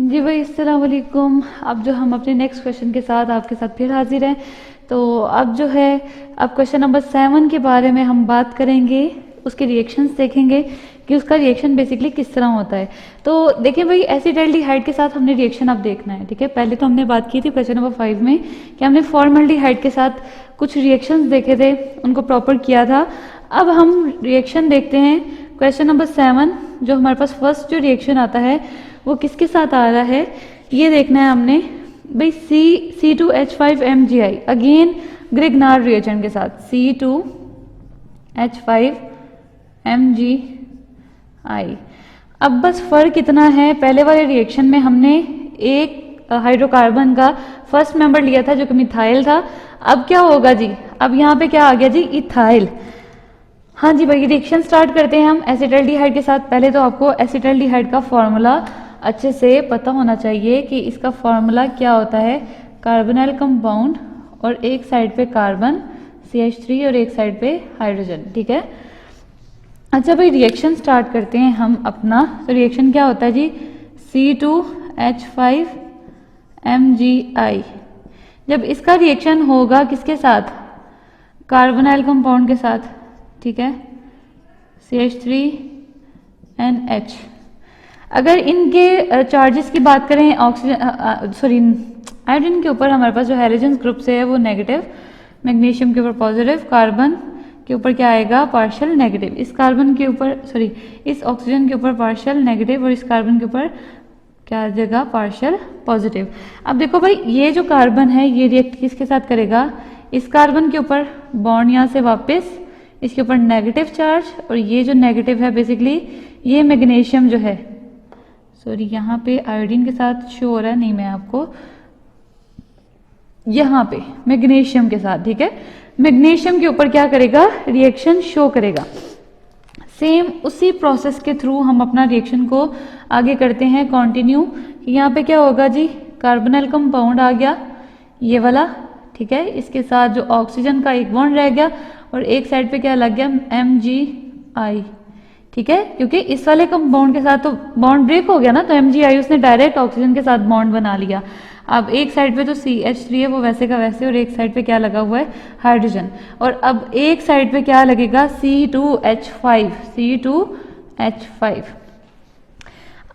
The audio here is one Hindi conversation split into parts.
जी भाई, अस्सलाम वालेकुम। अब जो हम अपने नेक्स्ट क्वेश्चन के साथ आपके साथ फिर हाजिर हैं। तो अब जो है, अब क्वेश्चन नंबर 7 के बारे में हम बात करेंगे, उसके रिएक्शंस देखेंगे कि उसका रिएक्शन बेसिकली किस तरह होता है। तो देखिए भाई, एसिटाल्डिहाइड के साथ हमने रिएक्शन अब देखना है, ठीक है। पहले तो हमने बात की थी क्वेश्चन नंबर 5 में कि हमने फॉर्मल्डिहाइड के साथ कुछ रिएक्शंस देखे थे, उनको प्रॉपर किया था। अब हम रिएक्शन देखते हैं क्वेश्चन नंबर 7। जो हमारे पास फर्स्ट जो रिएक्शन आता है वो किसके साथ आ रहा है, ये देखना है हमने भाई। C2H5MgI अगेन ग्रिग्नार्ड रिएजेंट के साथ C2H5MgI। अब बस फर्क इतना है, पहले वाले रिएक्शन में हमने एक हाइड्रोकार्बन का फर्स्ट मेंबर लिया था जो कि मिथाइल था। अब क्या होगा जी, अब यहाँ पे क्या आ गया जी, इथाइल। हाँ जी भाई, रिएक्शन स्टार्ट करते हैं हम एसिटाल्डिहाइड के साथ। पहले तो आपको एसिटाल्डिहाइड का फॉर्मूला अच्छे से पता होना चाहिए कि इसका फॉर्मूला क्या होता है। कार्बोनाइल कंपाउंड और एक साइड पे कार्बन CH3 और एक साइड पे हाइड्रोजन, ठीक है। अच्छा भाई, रिएक्शन स्टार्ट करते हैं हम अपना। तो रिएक्शन क्या होता है जी, C2H5MgI। जब इसका रिएक्शन होगा किसके साथ, कार्बोनाइल कंपाउंड के साथ, ठीक है, CH3NH। अगर इनके चार्जेस की बात करें, ऑक्सीजन सॉरी आयोडीन के ऊपर हमारे पास जो हैलोजेंस ग्रुप से है वो नेगेटिव, मैग्नीशियम के ऊपर पॉजिटिव, कार्बन के ऊपर क्या आएगा, पार्शियल नेगेटिव। इस कार्बन के ऊपर सॉरी इस ऑक्सीजन के ऊपर पार्शियल नेगेटिव और इस कार्बन के ऊपर क्या आ जाएगा, पार्शियल पॉजिटिव। अब देखो भाई, ये जो कार्बन है ये रिएक्ट किसके साथ करेगा, इस कार्बन के ऊपर बॉन्ड यहाँ से वापस इसके ऊपर नेगेटिव चार्ज, और ये जो नेगेटिव है बेसिकली ये मैग्नीशियम जो है, सॉरी यहाँ पे आयोडीन के साथ शो हो रहा है, नहीं मैं आपको यहाँ पे मैग्नीशियम के साथ, ठीक है, मैग्नीशियम के ऊपर क्या करेगा, रिएक्शन शो करेगा। सेम उसी प्रोसेस के थ्रू हम अपना रिएक्शन को आगे करते हैं कंटिन्यू। यहाँ पे क्या होगा जी, कार्बोनाइल कंपाउंड आ गया ये वाला, ठीक है, इसके साथ जो ऑक्सीजन का एक बॉन्ड रह गया और एक साइड पे क्या लग गया, MgI, ठीक है, क्योंकि इस वाले कंपाउंड के साथ तो बॉन्ड ब्रेक हो गया ना, तो MgI उसने डायरेक्ट ऑक्सीजन के साथ बॉन्ड बना लिया। अब एक साइड पे तो CH3 है वो वैसे का वैसे, और एक साइड पे क्या लगा हुआ है, हाइड्रोजन। और अब एक साइड पे क्या लगेगा, C2H5।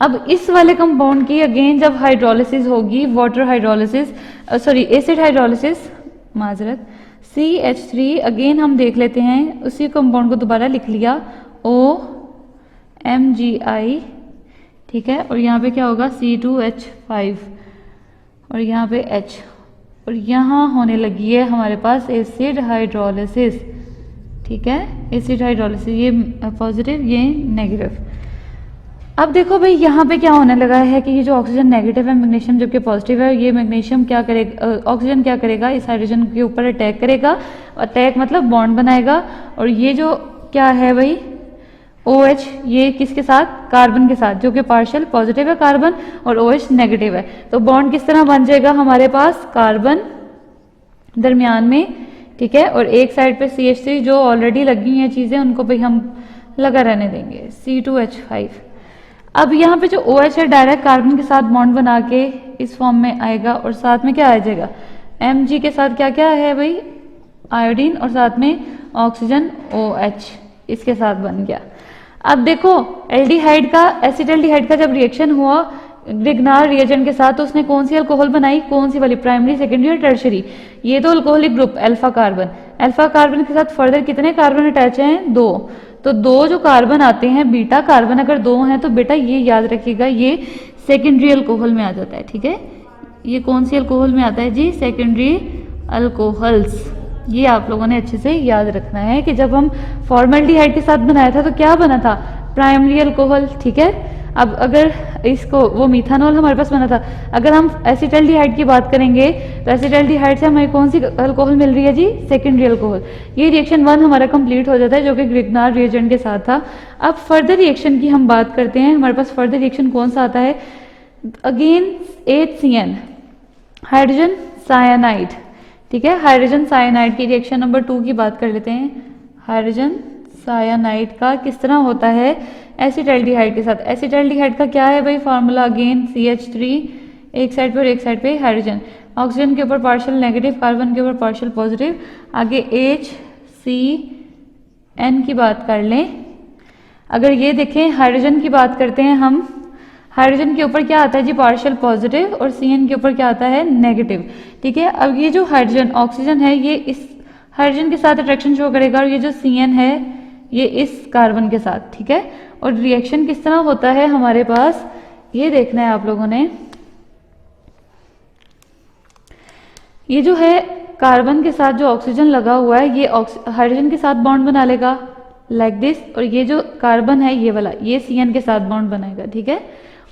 अब इस वाले कंपाउंड की अगेन जब हाइड्रोलिसिस होगी, water hydrolysis sorry acid hydrolysis, माजरत, CH3 अगेन हम देख लेते हैं, उसी कंपाउंड को दोबारा लिख लिया OMgI, ठीक है, और यहाँ पे क्या होगा, C2H5 और यहाँ पे H, और यहाँ होने लगी है हमारे पास एसिड हाइड्रोलिसिस, ठीक है, एसिड हाइड्रोलिसिस, ये पॉजिटिव ये नेगेटिव। अब देखो भाई, यहाँ पे क्या होने लगा है कि ये जो ऑक्सीजन नेगेटिव है, मैग्नीशियम जबकि पॉजिटिव है, ये मैग्नीशियम क्या करेगा, ऑक्सीजन क्या करेगा, इस हाइड्रोजन के ऊपर अटैक करेगा, अटैक मतलब बॉन्ड बनाएगा, और ये जो क्या है भाई OH, ये किसके साथ, कार्बन के साथ, जो कि पार्शियल पॉजिटिव है कार्बन और OH नेगेटिव है। तो बॉन्ड किस तरह बन जाएगा हमारे पास, कार्बन दरमियान में, ठीक है, और एक साइड पे CH3 जो ऑलरेडी लगी हैं चीजें उनको भी हम लगा रहने देंगे, C2H5। अब यहाँ पे जो OH है डायरेक्ट कार्बन के साथ बॉन्ड बना के इस फॉर्म में आएगा, और साथ में क्या आ जाएगा, Mg के साथ क्या क्या है भाई, आयोडीन, और साथ में ऑक्सीजन OH इसके साथ बन गया। अब देखो, एल्डिहाइड का एसिटाल्डिहाइड का जब रिएक्शन हुआ ग्रिग्नार्ड रिएजेंट के साथ, तो उसने कौन सी अल्कोहल बनाई, कौन सी वाली, प्राइमरी, सेकेंडरी और टर्शरी। ये तो alcoholic group alpha carbon, alpha carbon के साथ फर्दर कितने कार्बन अटैच हैं, 2। तो 2 जो कार्बन आते हैं, बीटा कार्बन अगर 2 हैं तो बेटा ये याद रखिएगा ये सेकेंडरी अल्कोहल में आ जाता है, ठीक है। ये कौन सी अल्कोहल में आता है जी, सेकेंडरी अल्कोहल्स। ये आप लोगों ने अच्छे से याद रखना है कि जब हम फॉर्मल्डिहाइड के साथ बनाया था तो क्या बना था, प्राइमरी अल्कोहल, ठीक है। अब अगर इसको वो मीथानॉल हमारे पास बना था। अगर हम एसिटाल्डिहाइड की बात करेंगे तो एसिटाल्डिहाइड से हमें कौन सी अल्कोहल मिल रही है जी, सेकेंडरी अल्कोहल। ये रिएक्शन 1 हमारा कंप्लीट हो जाता है जो कि ग्रिग्नार्ड रिएजेंट के साथ था। अब फर्दर रिएक्शन की हम बात करते हैं, हमारे पास फर्दर रिएक्शन कौन सा आता है, अगेन HCN, हाइड्रोजन साइनाइड, ठीक है, हाइड्रोजन साइनाइड की रिएक्शन नंबर 2 की बात कर लेते हैं। हाइड्रोजन साइनाइड का किस तरह होता है, एसिटाल्डिहाइड के साथ। एसिटाल्डिहाइड का क्या है भाई फॉर्मूला, अगेन CH3 एक साइड पर, एक साइड पे हाइड्रोजन, ऑक्सीजन के ऊपर पार्शियल नेगेटिव, कार्बन के ऊपर पार्शियल पॉजिटिव, आगे HCN की बात कर लें। अगर ये देखें हाइड्रोजन की बात करते हैं हम, हाइड्रोजन के ऊपर क्या आता है जी पार्शियल पॉजिटिव और CN के ऊपर क्या आता है नेगेटिव, ठीक है। अब ये जो हाइड्रोजन ऑक्सीजन है ये इस हाइड्रोजन के साथ अट्रैक्शन शो करेगा और ये जो CN है ये इस कार्बन के साथ, ठीक है। और रिएक्शन किस तरह होता है हमारे पास ये देखना है आप लोगों ने। ये जो है कार्बन के साथ जो ऑक्सीजन लगा हुआ है ये हाइड्रोजन के साथ बॉन्ड बना लेगा लाइक दिस, और ये जो कार्बन है ये वाला ये CN के साथ बॉन्ड बनाएगा, ठीक है।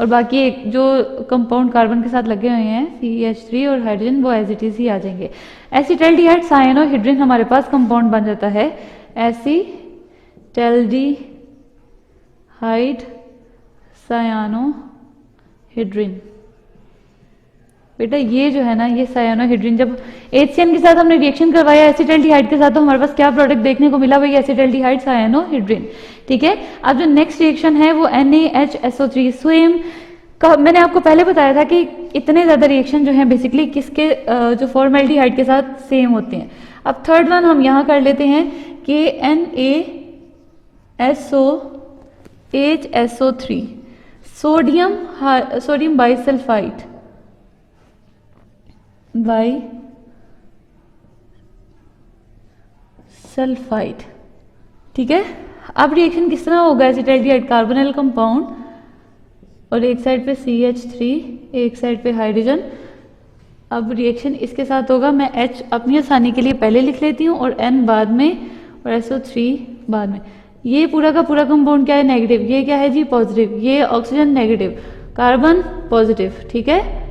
और बाकी एक जो कंपाउंड कार्बन के साथ लगे हुए हैं CH3 और हाइड्रोजन वो एज इट इज ही आ जाएंगे। एसिटाल्डिहाइड साइनोहिड्रिन हमारे पास कंपाउंड बन जाता है, एसिटाल्डिहाइड साइनोहिड्रिन। बेटा ये जो है ना ये साइनोहिड्रिन, जब HCN के साथ हमने रिएक्शन करवाया एसिटाल्डिहाइड के साथ तो हमारे पास क्या प्रोडक्ट देखने को मिला भाई, एसिटाल्डिहाइड साइनोहिड्रिन, ठीक है। अब जो नेक्स्ट रिएक्शन है वो NaHSO3 सेम का मैंने आपको पहले बताया था कि इतने ज्यादा रिएक्शन जो है बेसिकली किसके जो फॉर्मेल्डिहाइड के साथ सेम होते हैं। अब थर्ड वन हम यहाँ कर लेते हैं कि NaSOHSO3 सोडियम बाइसल्फाइड सल्फाइड, ठीक है। अब रिएक्शन किस तरह होगा, एसिटाल्डिहाइड कार्बोनिल कंपाउंड और एक साइड पे CH3 एक साइड पे हाइड्रोजन। अब रिएक्शन इसके साथ होगा, मैं H अपनी आसानी के लिए पहले लिख लेती हूँ और N बाद में और SO3 बाद में। ये पूरा का पूरा कंपाउंड क्या है नेगेटिव, ये क्या है जी पॉजिटिव, ये ऑक्सीजन नेगेटिव, कार्बन पॉजिटिव, ठीक है।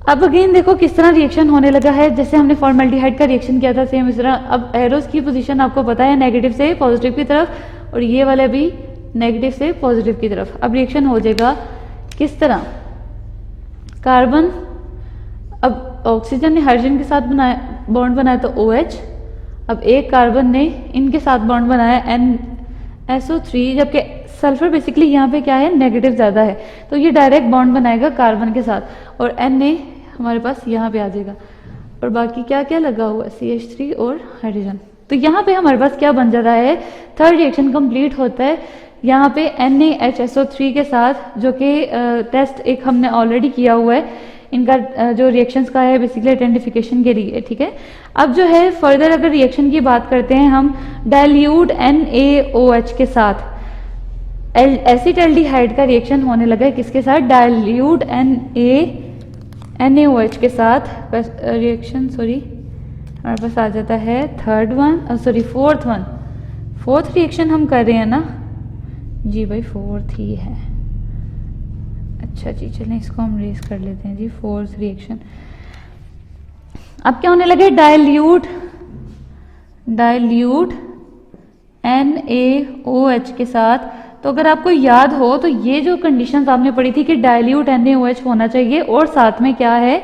अब अगेन देखो किस तरह रिएक्शन होने लगा है, जैसे हमने फॉर्मेल्डिहाइड का रिएक्शन किया था सेम इस तरह। अब एरोस की पोजीशन आपको पता है नेगेटिव से पॉजिटिव की तरफ और ये वाले भी नेगेटिव से पॉजिटिव की तरफ। अब रिएक्शन हो जाएगा किस तरह, कार्बन अब ऑक्सीजन ने हाइड्रोजन के साथ बनाया बॉन्ड बनाया तो OH, अब एक कार्बन ने इनके साथ बॉन्ड बनाया NSO3, जबकि सल्फर बेसिकली यहाँ पे क्या है नेगेटिव ज्यादा है तो ये डायरेक्ट बॉन्ड बनाएगा कार्बन के साथ और Na हमारे पास यहाँ पे आ जाएगा और बाकी क्या क्या लगा हुआ है CH3 और हाइड्रोजन। तो यहाँ पे हमारे पास क्या बन जाता है, थर्ड रिएक्शन कंप्लीट होता है यहाँ पे NaHSO3 के साथ, जो कि टेस्ट एक हमने ऑलरेडी किया हुआ है, इनका जो रिएक्शंस का है बेसिकली आइडेंटिफिकेशन के लिए, ठीक है। अब जो है फर्दर अगर रिएक्शन की बात करते हैं हम डाइल्यूट NaOH के साथ, एसिटाल्डिहाइड का रिएक्शन होने लगा है किसके साथ, डाइल्यूट NaOH के साथ रिएक्शन, हमारे पास आ जाता है थर्ड वन, फोर्थ रिएक्शन हम कर रहे हैं ना जी भाई, फोर्थ ही है। अच्छा जी चलें इसको हम रेस कर लेते हैं जी, फोर्थ रिएक्शन। अब क्या होने लगे, डाइल्यूट NaOH के साथ। तो अगर आपको याद हो तो ये जो कंडीशन आपने पढ़ी थी कि डाइल्यूट NaOH होना चाहिए और साथ में क्या है,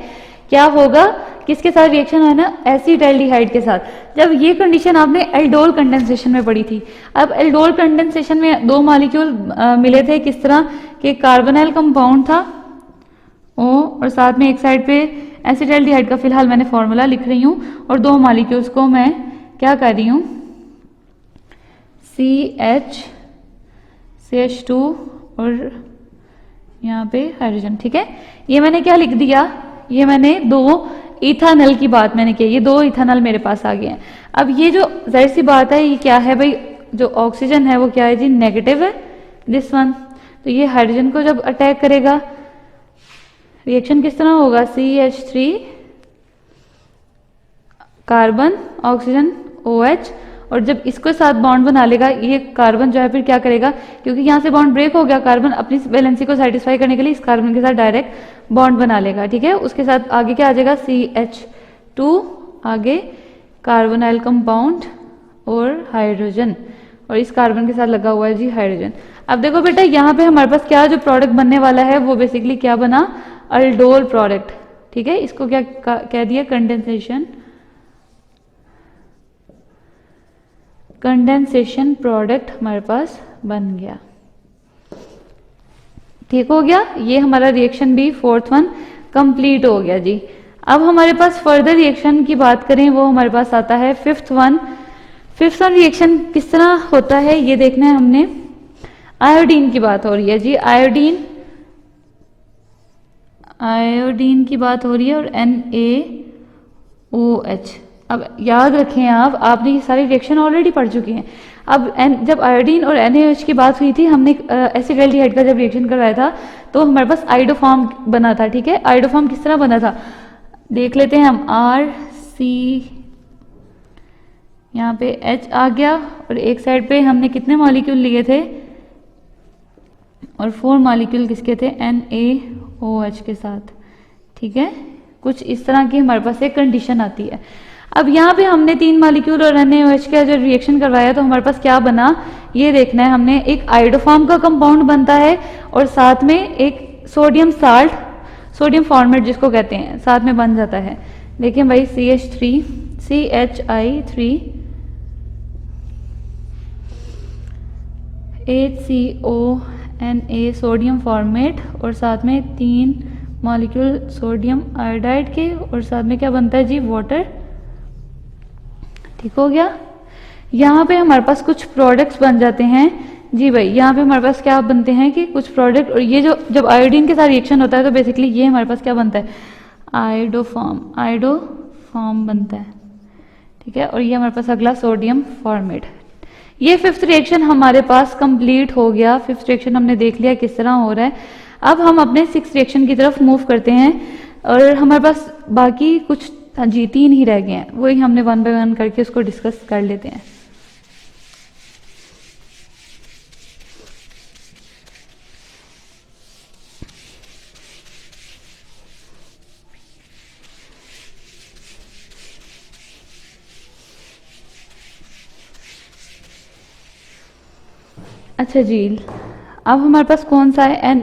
क्या होगा, किसके साथ रिएक्शन है ना, एसिटाल्डिहाइड के साथ। जब ये कंडीशन आपने एल्डोल कंडेंसेशन में पढ़ी थी। अब एल्डोल कंडेंसेशन में दो मॉलिक्यूल मिले थे किस तरह कि कार्बोनिल कंपाउंड था O और साथ में एक साइड पे एसिटाल्डिहाइड का फिलहाल मैंने फॉर्मूला लिख रही हूँ और दो मॉलिक्यूल्स को मैं क्या कर रही हूँ CH2 और यहाँ पे हाइड्रोजन, ठीक है। ये मैंने क्या लिख दिया, ये मैंने दो इथानल की बात मैंने की, ये दो इथानल मेरे पास आ गए हैं। अब ये जो जाहिर सी बात है ये क्या है भाई, जो ऑक्सीजन है वो क्या है जी नेगेटिव है, दिस वन। तो ये हाइड्रोजन को जब अटैक करेगा रिएक्शन किस तरह होगा, CH3 कार्बन ऑक्सीजन OH, और जब इसको साथ बॉन्ड बना लेगा ये कार्बन जो है फिर क्या करेगा, क्योंकि यहाँ से बॉन्ड ब्रेक हो गया, कार्बन अपनी वैलेंसी को सेटिस्फाई करने के लिए इस कार्बन के साथ डायरेक्ट बॉन्ड बना लेगा, ठीक है। उसके साथ आगे क्या आ जाएगा CH2, आगे कार्बोनाइल कंपाउंड और हाइड्रोजन, और इस कार्बन के साथ लगा हुआ है जी हाइड्रोजन। अब देखो बेटा यहाँ पे हमारे पास क्या जो प्रोडक्ट बनने वाला है वो बेसिकली क्या बना, अल्डोल प्रोडक्ट, ठीक है। इसको क्या कह दिया, कंडेंसेशन प्रोडक्ट हमारे पास बन गया। ठीक हो गया, ये हमारा रिएक्शन भी फोर्थ वन कंप्लीट हो गया जी। अब हमारे पास फर्दर रिएक्शन की बात करें, वो हमारे पास आता है fifth one. Fifth one reaction किस तरह होता है ये देखना है हमने। आयोडीन की बात हो रही है जी, आयोडीन की बात हो रही है और NaOH। अब याद रखें आपने ये सारी रिएक्शन ऑलरेडी पढ़ चुकी हैं। अब जब आयोडीन और NaOH की बात हुई थी, हमने एसिटाल्डिहाइड का जब रिएक्शन करवाया था तो हमारे पास आइडोफॉर्म बना था, ठीक है। आइडोफॉर्म किस तरह बना था देख लेते हैं हम। RC, यहाँ पे H आ गया और एक साइड पे हमने कितने मॉलिक्यूल लिए थे और 4 मॉलिक्यूल किसके थे, NaOH के साथ, ठीक है। कुछ इस तरह की हमारे पास एक कंडीशन आती है। अब यहाँ पे हमने 3 मॉलिक्यूल और NaOH का जो रिएक्शन करवाया तो हमारे पास क्या बना ये देखना है हमने। एक आइडोफॉर्म का कंपाउंड बनता है और साथ में एक सोडियम साल्ट, सोडियम फॉर्मेट जिसको कहते हैं, साथ में बन जाता है। देखिए भाई CH3 HCONA सोडियम फॉर्मेट और साथ में 3 मॉलिक्यूल सोडियम आयोडाइड के और साथ में क्या बनता है जी, वाटर, ठीक हो गया। यहाँ पे हमारे पास कुछ प्रोडक्ट्स बन जाते हैं जी भाई। यहाँ पे हमारे पास क्या बनते हैं कि कुछ प्रोडक्ट, और ये जो जब आयोडीन के साथ रिएक्शन होता है तो बेसिकली ये हमारे पास क्या बनता है, आइडोफॉर्म बनता है, ठीक है। और ये हमारे पास अगला सोडियम फॉर्मेट। ये फिफ्थ रिएक्शन हमारे पास कंप्लीट हो गया। फिफ्थ रिएक्शन हमने देख लिया किस तरह हो रहा है। अब हम अपने सिक्स रिएक्शन की तरफ मूव करते हैं और हमारे पास बाकी कुछ जी 3 ही रह गए हैं, वही हमने 1 बाय 1 करके उसको डिस्कस कर लेते हैं। अच्छा जी, अब हमारे पास कौन सा है,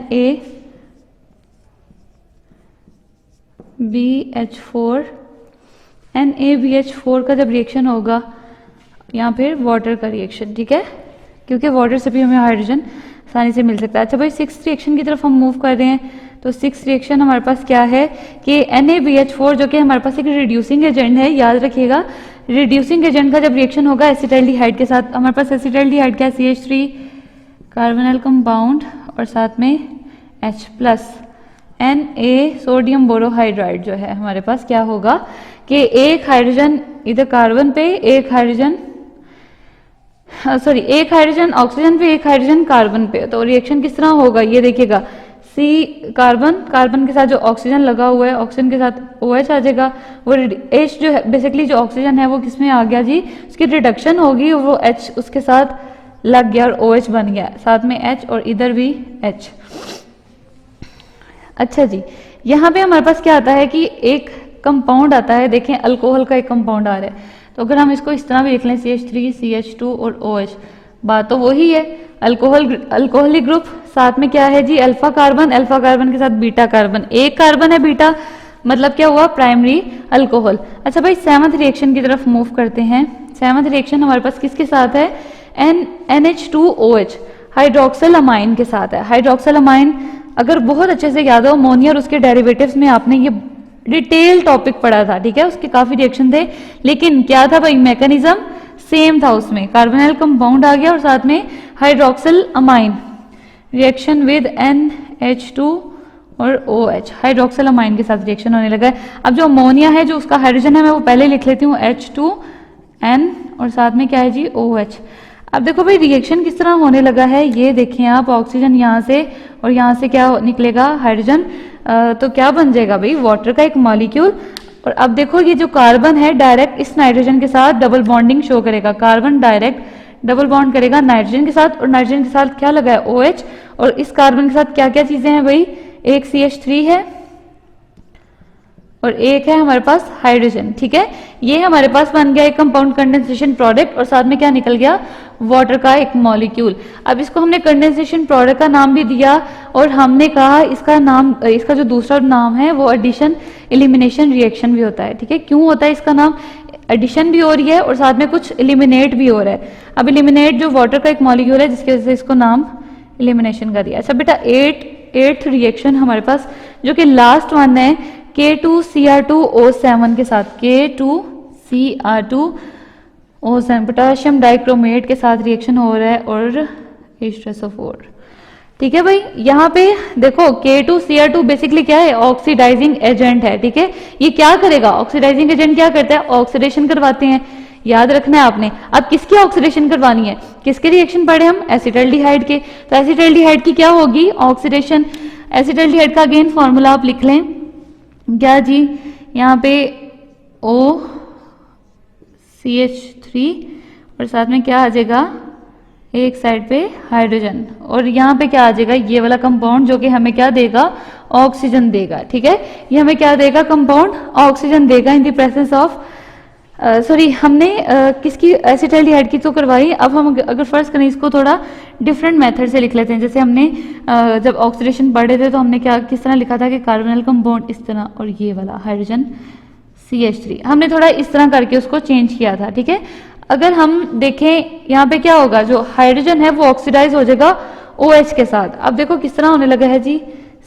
NaBH4 का जब रिएक्शन होगा या फिर वाटर का रिएक्शन, ठीक है, क्योंकि वाटर से भी हमें हाइड्रोजन आसानी से मिल सकता है। अच्छा भाई, सिक्स रिएक्शन की तरफ हम मूव कर रहे हैं तो सिक्स रिएक्शन हमारे पास क्या है कि NaBH4 जो कि हमारे पास एक रिड्यूसिंग एजेंट है, याद रखिएगा। रिड्यूसिंग एजेंट का जब रिएक्शन होगा एसिटाल्डिहाइड के साथ, हमारे पास एसिटाल्डिहाइड क्या, CH3 कार्बोनिल कंपाउंड और साथ में H plus Na sodium borohydride जो है हमारे पास क्या होगा कि एक हाइड्रोजन इधर कार्बन पे, एक हाइड्रोजन ऑक्सीजन पे, एक हाइड्रोजन कार्बन पे। तो रिएक्शन किस तरह होगा ये देखिएगा, कार्बन के साथ जो ऑक्सीजन लगा हुआ है, ऑक्सीजन के साथ OH आ जाएगा। वो H जो है बेसिकली जो ऑक्सीजन है वो किस में आ गया जी, उसकी रिडक्शन होगी, वो H उसके साथ लग गया और OH बन गया, साथ में H और इधर भी H। अच्छा जी, यहाँ पे हमारे पास क्या आता है कि एक कंपाउंड आता है, देखें अल्कोहल का एक कंपाउंड आ रहा है। तो अगर हम इसको इस तरह भी लिख लें CH3 CH2 और OH, बात तो वही है, अल्कोहलिक ग्रुप। साथ में क्या है जी, अल्फा कार्बन के साथ बीटा कार्बन, एक कार्बन है बीटा, मतलब क्या हुआ, प्राइमरी अल्कोहल। अच्छा भाई, सेवंथ रिएक्शन की तरफ मूव करते हैं। सेवंथ रिएक्शन हमारे पास किसके साथ है, NH2OH हाइड्रोक्सिल अमाइन के साथ है। हाइड्रोक्सिल अमाइन अगर बहुत अच्छे से याद हो, अमोनिया और उसके डेरिवेटिव्स में आपने ये डिटेल टॉपिक पढ़ा था, ठीक है, उसके काफी रिएक्शन थे, लेकिन क्या था भाई, मैकेनिज्म सेम था। उसमें कार्बोनिल कंपाउंड आ गया और साथ में hydroxyl amine, reaction with NH2 और OH, हाइड्रोक्सिल अमाइन के साथ रिएक्शन होने लगा है। अब जो अमोनिया है, जो उसका हाइड्रोजन है, मैं वो पहले लिख लेती हूँ H2N और साथ में क्या है जी, OH। अब देखो भाई, रिएक्शन किस तरह होने लगा है ये देखें आप, ऑक्सीजन यहाँ से और यहाँ से क्या निकलेगा, हाइड्रोजन, तो क्या बन जाएगा भाई, वाटर का एक मॉलिक्यूल। और अब देखो ये जो कार्बन है डायरेक्ट इस नाइट्रोजन के साथ डबल बॉन्डिंग शो करेगा, कार्बन डायरेक्ट डबल बॉन्ड करेगा नाइट्रोजन के साथ, और नाइट्रोजन के साथ क्या लगा है, OH, और इस कार्बन के साथ क्या क्या चीजें हैं भाई, एक CH3 है और एक है हमारे पास हाइड्रोजन, ठीक है। ये हमारे पास बन गया एक कंपाउंड कंडेंसेशन प्रोडक्ट और साथ में क्या निकल गया, वाटर का एक मॉलिक्यूल। अब इसको हमने कंडेंसेशन प्रोडक्ट का नाम भी दिया और हमने कहा इसका नाम, इसका जो दूसरा नाम है वो एडिशन एलिमिनेशन रिएक्शन भी होता है, ठीक है। क्यों होता है इसका नाम, एडिशन भी हो रही है और साथ में कुछ एलिमिनेट भी हो रहा है। अब एलिमिनेट जो वाटर का एक मॉलिक्यूल है जिसकी वजह से इसको नाम एलिमिनेशन का दिया। अच्छा बेटा, एट्थ रिएक्शन हमारे पास जो कि लास्ट वन है K2Cr2O7 के साथ, K2Cr2O7 पोटाशियम डाइक्रोमेट के साथ रिएक्शन हो रहा है और H2SO4। ठीक है भाई, यहाँ पे देखो K2Cr2 बेसिकली क्या है, ऑक्सीडाइजिंग एजेंट है। ठीक है, ये क्या करेगा, ऑक्सीडाइजिंग एजेंट क्या करता है, ऑक्सीडेशन करवाते हैं, याद रखना है आपने। अब किसकी ऑक्सीडेशन करवानी है, किसके रिएक्शन पढ़े हम, एसिटाल्डिहाइड के, तो एसिटाल्डिहाइड की क्या होगी, ऑक्सीडेशन। एसिटाल्डिहाइड का अगेन फॉर्मूला आप लिख लें, क्या जी, यहाँ पे OCH3 और साथ में क्या आ जाएगा, एक साइड पे हाइड्रोजन, और यहाँ पे क्या आ जाएगा, ये वाला कंपाउंड जो कि हमें क्या देगा, ऑक्सीजन देगा। ठीक है, ये हमें क्या देगा, कंपाउंड ऑक्सीजन देगा in the presence of sorry, हमने किसकी, एसिटाल्डिहाइड की तो करवाई। अब हम अगर फर्स्ट करें इसको थोड़ा डिफरेंट मेथड से लिख लेते हैं। जैसे हमने जब ऑक्सीडेशन पढ़े थे तो हमने क्या किस तरह लिखा था कि कार्बोनिल कंपाउंड इस तरह और ये वाला हाइड्रोजन CH3, हमने थोड़ा इस तरह करके उसको चेंज किया था। ठीक है, अगर हम देखें यहाँ पे क्या होगा, जो हाइड्रोजन है वो ऑक्सीडाइज हो जाएगा OH के साथ। अब देखो किस तरह होने लगा है जी,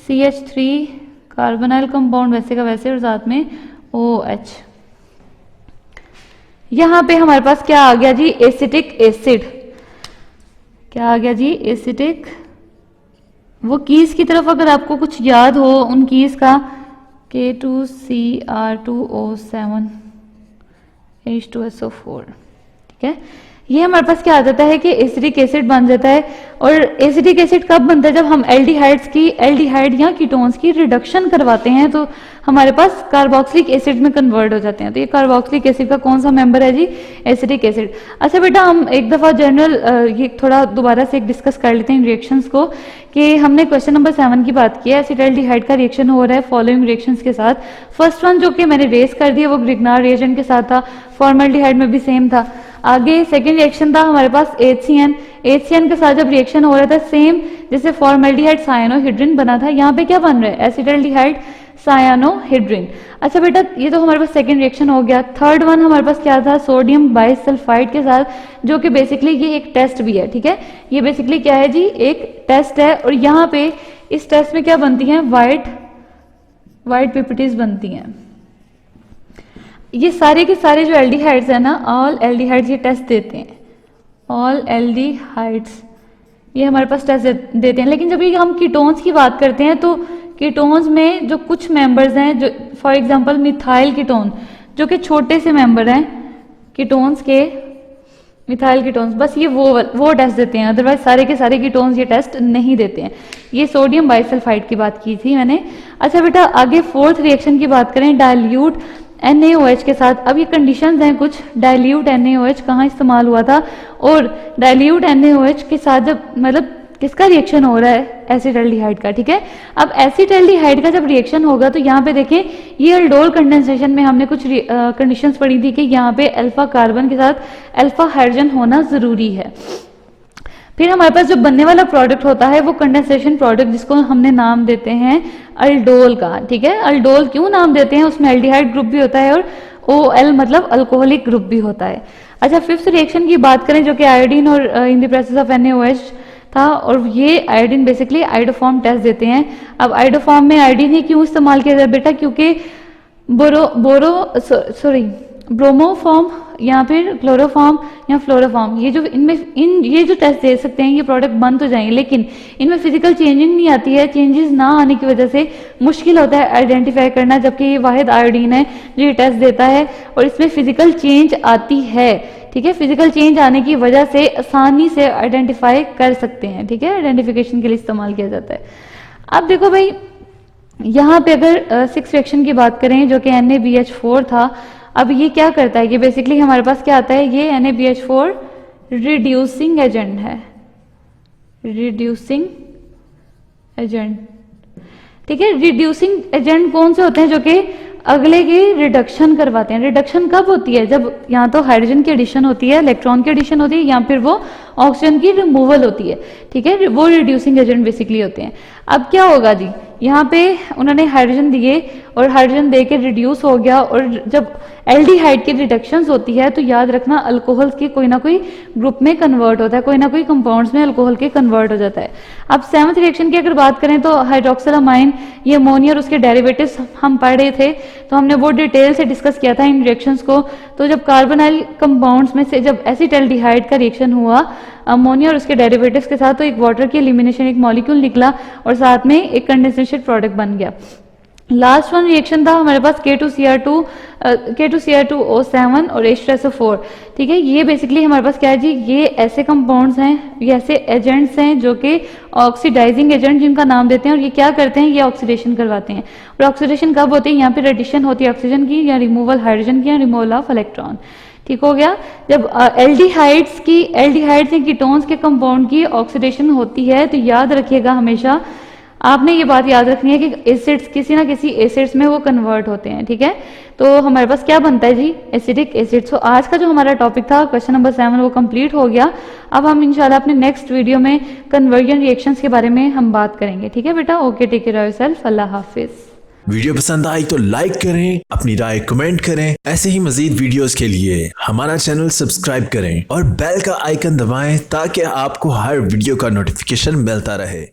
CH3 कार्बोनिल कंपाउंड वैसे का वैसे और साथ में OH। यहाँ पे हमारे पास क्या आ गया जी, एसिटिक एसिड। क्या आ गया जी, एसिटिक। वो कीज की तरफ अगर आपको कुछ याद हो उन कीज का, K2Cr2O7 H2SO4। ठीक है, ये हमारे पास क्या आ जाता है कि एसिडिक एसिड बन जाता है। और एसिडिक एसिड कब बनता है, जब हम एल्डिहाइड या कीटोन्स की रिडक्शन करवाते हैं तो हमारे पास कार्बोक्सिलिक एसिड में कन्वर्ट हो जाते हैं। तो ये कार्बोक्सिलिक एसिड का कौन सा मेंबर है जी, एसिडिक एसिड। अच्छा बेटा, हम एक दफा जनरल ये थोड़ा दोबारा से डिस्कस कर लेते हैं इन रिएक्शंस को, कि हमने क्वेश्चन नंबर 7 की बात की है, एसिटाल्डिहाइड का रिएक्शन हो रहा है फॉलोइंग रिएक्शंस के साथ। फर्स्ट वन जो कि मैंने रेस कर दिया वो ग्रिग्नार रिएजेंट के साथ था, फॉर्मल्डिहाइड में भी सेम था। आगे सेकेंड रिएक्शन था हमारे पास HCN के साथ जब रिएक्शन हो रहा था, सेम जैसे फॉर्मल्डिहाइड साइनोहिड्रिन बना था, यहाँ पे क्या बन रहा है, एसिटाल्डिहाइड साइनोहिड्रिन। अच्छा बेटा, ये तो हमारे पास सेकेंड रिएक्शन हो गया। थर्ड वन हमारे पास क्या था, सोडियम बाइसल्फाइड के साथ, जो कि बेसिकली ये एक टेस्ट भी है। ठीक है, ये बेसिकली क्या है जी, एक टेस्ट है। और यहाँ पे इस टेस्ट में क्या बनती हैं, व्हाइट पिपिटीज बनती हैं। ये सारे के सारे जो एल्डिहाइड्स है ना, ऑल एल्डिहाइड्स ये टेस्ट देते हैं, ऑल एल्डिहाइड्स ये हमारे पास टेस्ट देते हैं। लेकिन जब ये हम कीटोन्स की बात करते हैं तो कीटोन्स में जो कुछ मेंबर्स हैं, जो फॉर एग्जांपल मिथाइल कीटोन, जो कि छोटे से मेंबर हैं कीटोन्स के, मिथाइल कीटोन्स, बस ये वो टेस्ट देते हैं, अदरवाइज सारे के सारे कीटोन्स ये टेस्ट नहीं देते हैं। ये सोडियम बाइसल्फाइड की बात की थी मैंने। अच्छा बेटा, आगे फोर्थ रिएक्शन की बात करें, डाइल्यूट NaOH के साथ। अब ये कंडीशंस हैं कुछ, डाइल्यूट NaOH कहाँ इस्तेमाल हुआ था, और डाइल्यूट NaOH के साथ जब मतलब किसका रिएक्शन हो रहा है, एसिटाल्डिहाइड का। ठीक है, अब एसिटाल्डिहाइड का जब रिएक्शन होगा तो यहाँ पे देखें, ये अल्डोल कंडेंसेशन में हमने कुछ कंडीशंस पढ़ी थी कि यहाँ पे अल्फा कार्बन के साथ अल्फा हाइड्रोजन होना जरूरी है। फिर हमारे पास जो बनने वाला प्रोडक्ट होता है वो कंडेंसेशन प्रोडक्ट, जिसको हमने नाम देते हैं अल्डोल का। ठीक है, अल्डोल क्यों नाम देते हैं, उसमें एल्डिहाइड ग्रुप भी होता है और OL मतलब अल्कोहलिक ग्रुप भी होता है। अच्छा, फिफ्थ रिएक्शन की बात करें जो कि आयोडीन और in the presence of NaOH था, और ये आयोडीन बेसिकली आइडोफॉर्म टेस्ट देते हैं। अब आइडोफॉर्म में आयोडीन ही क्यों इस्तेमाल किया जाए बेटा, क्योंकि ब्रोमोफॉर्म या फिर क्लोरोफॉर्म या फ्लोरोफॉर्म, ये जो ये जो टेस्ट दे सकते हैं, ये प्रोडक्ट बन तो जाएंगे लेकिन इनमें फिजिकल चेंजिंग नहीं आती है। चेंजेस ना आने की वजह से मुश्किल होता है आइडेंटिफाई करना, जबकि ये वाहिद आयोडीन है जो ये टेस्ट देता है और इसमें फिजिकल चेंज आती है। ठीक है, फिजिकल चेंज आने की वजह से आसानी से आइडेंटिफाई कर सकते हैं। ठीक है, आइडेंटिफिकेशन के लिए इस्तेमाल किया जाता है। अब देखो भाई, यहाँ पे अगर सिक्स रिएक्शन की बात करें जो कि NaBH4 था, अब ये क्या करता है, ये बेसिकली हमारे पास क्या आता है, ये NaBH4 रिड्यूसिंग एजेंट है, रिड्यूसिंग एजेंट। ठीक है, रिड्यूसिंग एजेंट कौन से होते हैं, जो कि अगले की रिडक्शन करवाते हैं। रिडक्शन कब होती है, जब यहाँ तो हाइड्रोजन की एडिशन होती है, इलेक्ट्रॉन की एडिशन होती है, या फिर वो ऑक्सीजन की रिमूवल होती है, ठीक है, वो रिड्यूसिंग एजेंट बेसिकली होते हैं। अब क्या होगा जी, यहाँ पे उन्होंने हाइड्रोजन दिए और हाइड्रोजन दे के रिड्यूस हो गया, और जब एल्डिहाइड की रिडक्शंस होती है तो याद रखना अल्कोहल के कोई ना कोई ग्रुप में कन्वर्ट होता है, कोई ना कोई कंपाउंड्स में अल्कोहल के कन्वर्ट हो जाता है। अब सेवंथ रिएक्शन की अगर बात करें तो हाइड्रोक्सिलामाइन, ये अमोनिया और उसके डेरिवेटिव्स हम पढ़ रहे थे, तो हमने वो डिटेल से डिस्कस किया था इन रिएक्शंस को। तो जब कार्बोनाइल कंपाउंड्स में से जब एसिटाल्डिहाइड का रिएक्शन हुआ अमोनिया और उसके डेरिवेटिव्स के साथ, तो एक वाटर की एलिमिनेशन, एक मॉलिक्यूल निकला और साथ में एक कंडेंसेशन प्रोडक्ट बन गया। लास्ट वन रिएक्शन था हमारे पास K2Cr2O7 और H2SO4, ठीक है। ये बेसिकली हमारे पास क्या है जी, ये ऐसे कंपाउंड्स हैं, ये ऐसे एजेंट्स हैं जो कि ऑक्सीडाइजिंग एजेंट जिनका नाम देते हैं, और ये क्या करते हैं, ये ऑक्सीडेशन करवाते हैं। और ऑक्सीडेशन कब होती है, यहाँ पे रेडिशन होती है ऑक्सीजन की, या रिमूवल हाइड्रोजन की, या रिमूवल ऑफ इलेक्ट्रॉन, ठीक हो गया। जब एल्डिहाइड्स या कीटोन्स के कंपाउंड की ऑक्सीडेशन होती है तो याद रखिएगा हमेशा आपने ये बात याद रखनी है कि एसिड्स किसी ना किसी एसिड्स में वो कन्वर्ट होते हैं, ठीक है। तो हमारे पास क्या बनता है जी, एसिडिक एसिड। सो आज का जो हमारा टॉपिक था क्वेश्चन नंबर 7 वो कंप्लीट हो गया। अब हम इंशाल्लाह अपने नेक्स्ट वीडियो में कन्वर्जन रिएक्शंस के बारे में हम बात करेंगे, ठीक है बेटा। Okay, take care of yourself, अल्लाह हाफिज। वीडियो पसंद आई तो लाइक करें, अपनी राय कमेंट करें। ऐसे ही मजीद वीडियोस के लिए हमारा चैनल सब्सक्राइब करें और बेल का आइकन दबाएं ताकि आपको हर वीडियो का नोटिफिकेशन मिलता रहे।